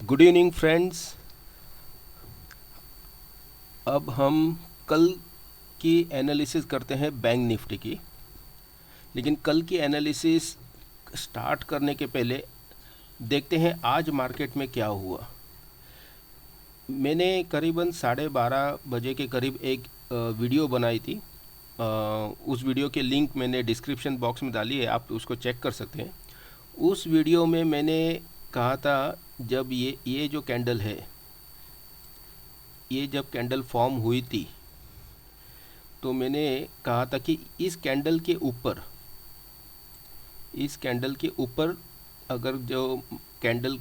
Good evening friends. अब हम कल की एनालिसिस करते हैं बैंक निफ्टी की। लेकिन कल की एनालिसिस स्टार्ट करने के पहले देखते हैं आज मार्केट में क्या हुआ। मैंने करीबन 12:30 बजे के करीब एक वीडियो बनाई थी। उस वीडियो के लिंक मैंने डिस्क्रिप्शन बॉक्स में डाली है, आप उसको चेक कर सकते हैं। उस वीडियो में मैंने कहा था जब ये जो कैंडल है, ये जब कैंडल फॉर्म हुई थी तो मैंने कहा था कि इस कैंडल के ऊपर अगर जो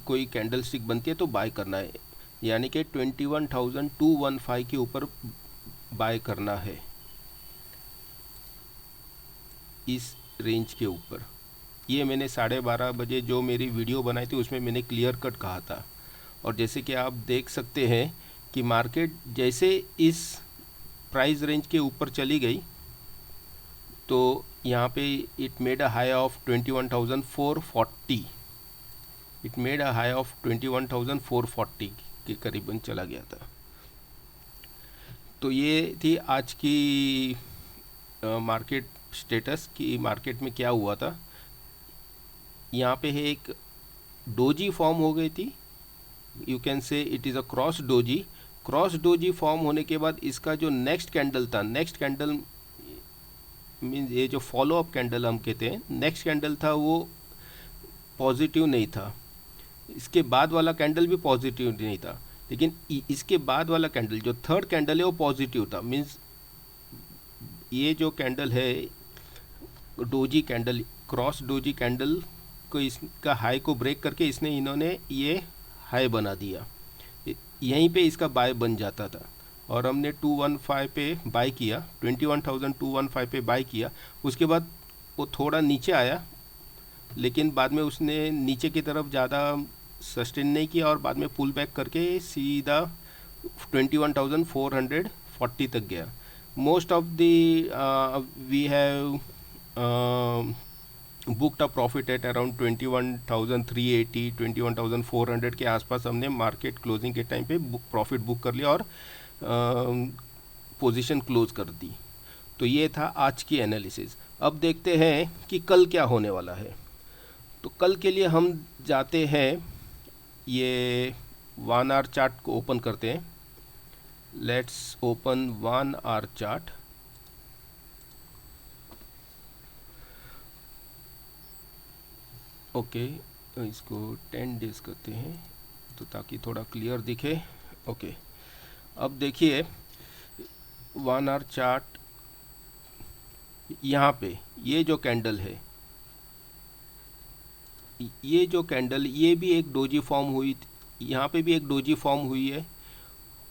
कोई कैंडल स्टिक बनती है तो बाय करना है, यानी कि 21,215 के ऊपर बाय करना है, इस रेंज के ऊपर। ये मैंने 12:30 बजे जो मेरी वीडियो बनाई थी उसमें मैंने क्लियर कट कहा था। और जैसे कि आप देख सकते हैं कि मार्केट जैसे इस प्राइस रेंज के ऊपर चली गई तो यहाँ पे it made a high of 21,440। It made a high of 21,440 के करीबन चला गया था। तो ये थी आज की मार्केट स्टेटस की मार्केट में क्या हुआ था। यहाँ पे है एक डोजी फॉर्म हो गई थी, you can say it is a cross doji form होने के बाद इसका जो नेक्स्ट कैंडल मीन्स ये जो फॉलो अप कैंडल हम कहते हैं, नेक्स्ट कैंडल था वो पॉजिटिव नहीं था। इसके बाद वाला कैंडल भी पॉजिटिव नहीं था, लेकिन इसके बाद वाला कैंडल जो थर्ड कैंडल है वो पॉजिटिव था। मीन्स ये जो कैंडल है doji candle, cross doji candle को, इसका हाई को ब्रेक करके इन्होंने ये हाई बना दिया। यहीं पे इसका बाय बन जाता था और हमने 215 पे बाय किया, 21,215 पे बाय किया। उसके बाद वो थोड़ा नीचे आया, लेकिन बाद में उसने नीचे की तरफ ज़्यादा सस्टेन नहीं किया और बाद में पुल बैक करके सीधा 21,440 तक गया। Most of the we have booked a profit at around 21,380 21,400 के आसपास हमने मार्केट क्लोजिंग के टाइम पे प्रॉफिट बुक कर लिया और पोजीशन क्लोज कर दी। तो ये था आज की एनालिसिस। अब देखते हैं कि कल क्या होने वाला है। तो कल के लिए हम जाते हैं, ये 1 आवर चार्ट को ओपन करते हैं। Let's open 1 our chart. Okay, इसको 10 डेज करते हैं तो ताकि थोड़ा क्लियर दिखे। ओके, अब देखिए 1 आवर चार्ट, यहाँ पे ये जो कैंडल है, ये भी एक डोजी फॉर्म हुई, यहाँ पे भी एक डोजी फॉर्म हुई है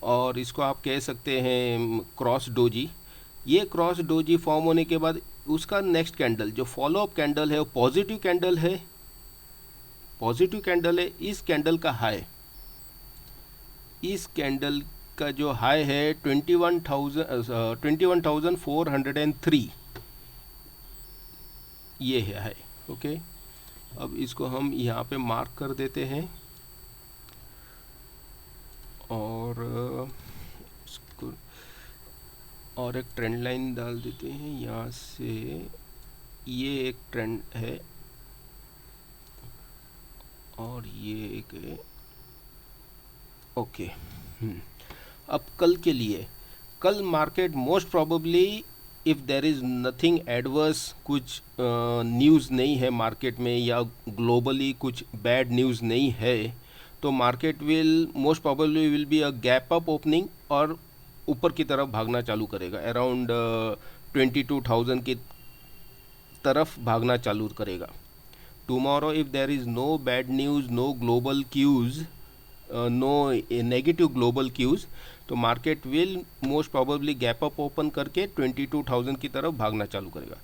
और इसको आप कह सकते हैं क्रॉस डोजी। ये क्रॉस डोजी फॉर्म होने के बाद उसका नेक्स्ट कैंडल जो फॉलो अप कैंडल है वो पॉजिटिव कैंडल है। इस कैंडल का हाई, इस कैंडल का जो हाई है 21,403, ये है हाई। ओके, अब इसको हम यहाँ पे मार्क कर देते हैं और इसको और एक ट्रेंड लाइन डाल देते हैं यहाँ से। ये एक ट्रेंड है और ये एक है। ओके, अब कल के लिए, कल market most probably if there is nothing adverse, कुछ न्यूज़ नहीं है मार्केट में या ग्लोबली कुछ बैड न्यूज़ नहीं है, तो market will most probably will be a gap up opening और ऊपर की तरफ भागना चालू करेगा, अराउंड 22,000 की तरफ भागना चालू करेगा। Tomorrow if there is no bad news, no global cues, no negative global cues, तो market will most probably gap up open करके 22,000 की तरफ भागना चालू करेगा।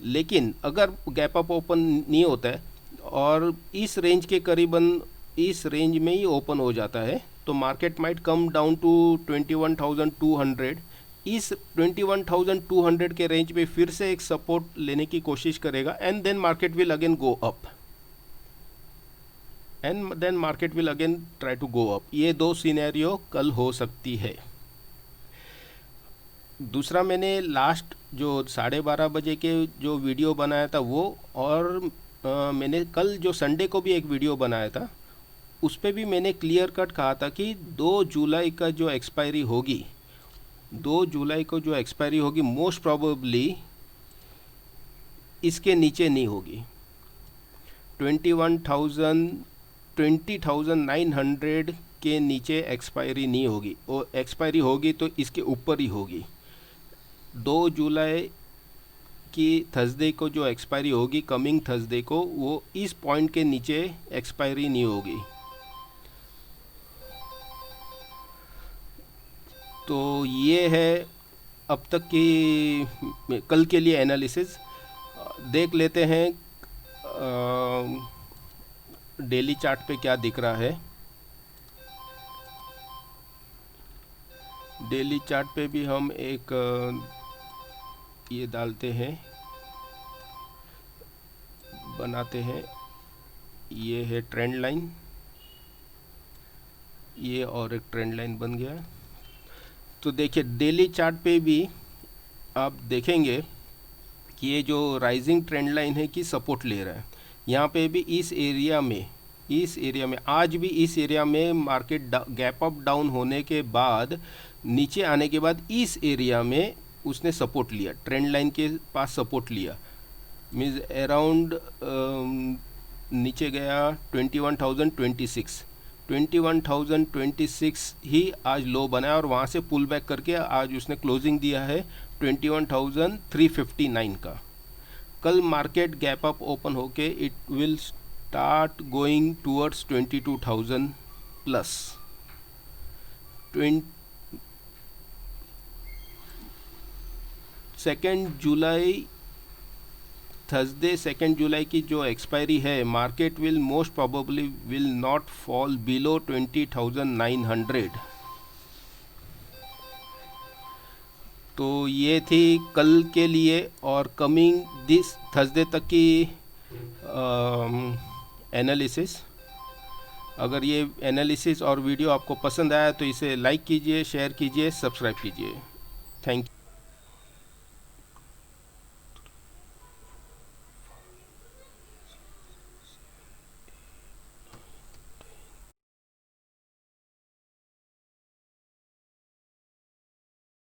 लेकिन अगर गैप अप ओपन नहीं होता है और इस रेंज के करीबन इस रेंज में ही ओपन हो जाता है तो market might come down to 21,200। इस 21,200 के रेंज में फिर से एक सपोर्ट लेने की कोशिश करेगा and then market will again go up. And then market will again try to go up. ये दो सिनेरियो कल हो सकती है। दूसरा, मैंने लास्ट जो 12:30 बजे के जो वीडियो बनाया था वो, और मैंने कल जो संडे को भी एक वीडियो बनाया था, उस पर भी मैंने क्लियर कट कहा था कि 2 जुलाई का जो एक्सपायरी होगी, 2 जुलाई को जो एक्सपायरी होगी मोस्ट प्रोबेबली इसके नीचे नहीं होगी। 20,900 के नीचे एक्सपायरी नहीं होगी, और एक्सपायरी होगी तो इसके ऊपर ही होगी। 2 जुलाई की थर्सडे को जो एक्सपायरी होगी, कमिंग थर्सडे को, वो इस पॉइंट के नीचे एक्सपायरी नहीं होगी। तो ये है अब तक की कल के लिए एनालिसिस। देख लेते हैं डेली चार्ट पे क्या दिख रहा है। डेली चार्ट पे भी हम एक ये डालते हैं, बनाते हैं। ये है ट्रेंड लाइन, ये और एक ट्रेंड लाइन बन गया। तो देखिए डेली चार्ट पे भी आप देखेंगे कि ये जो राइजिंग ट्रेंड लाइन है कि सपोर्ट ले रहा है। यहाँ पे भी इस एरिया में आज भी इस एरिया में मार्केट गैप अप डाउन होने के बाद, नीचे आने के बाद इस एरिया में उसने सपोर्ट लिया, ट्रेंड लाइन के पास सपोर्ट लिया। मीन्स अराउंड नीचे गया 21,026 ही आज लो बना है, और वहाँ से पुल बैक करके आज उसने क्लोजिंग दिया है 21,359 का। कल मार्केट गैप अप ओपन होके it will start going towards 22,000 plus. 2 July Thursday 2 जुलाई की जो एक्सपायरी है, market will most probably will not fall below 20,900। तो ये थी कल के लिए और कमिंग दिस थर्सडे तक की एनालिसिस। अगर ये एनालिसिस और वीडियो आपको पसंद आया तो इसे लाइक कीजिए, शेयर कीजिए, सब्सक्राइब कीजिए। Thank you.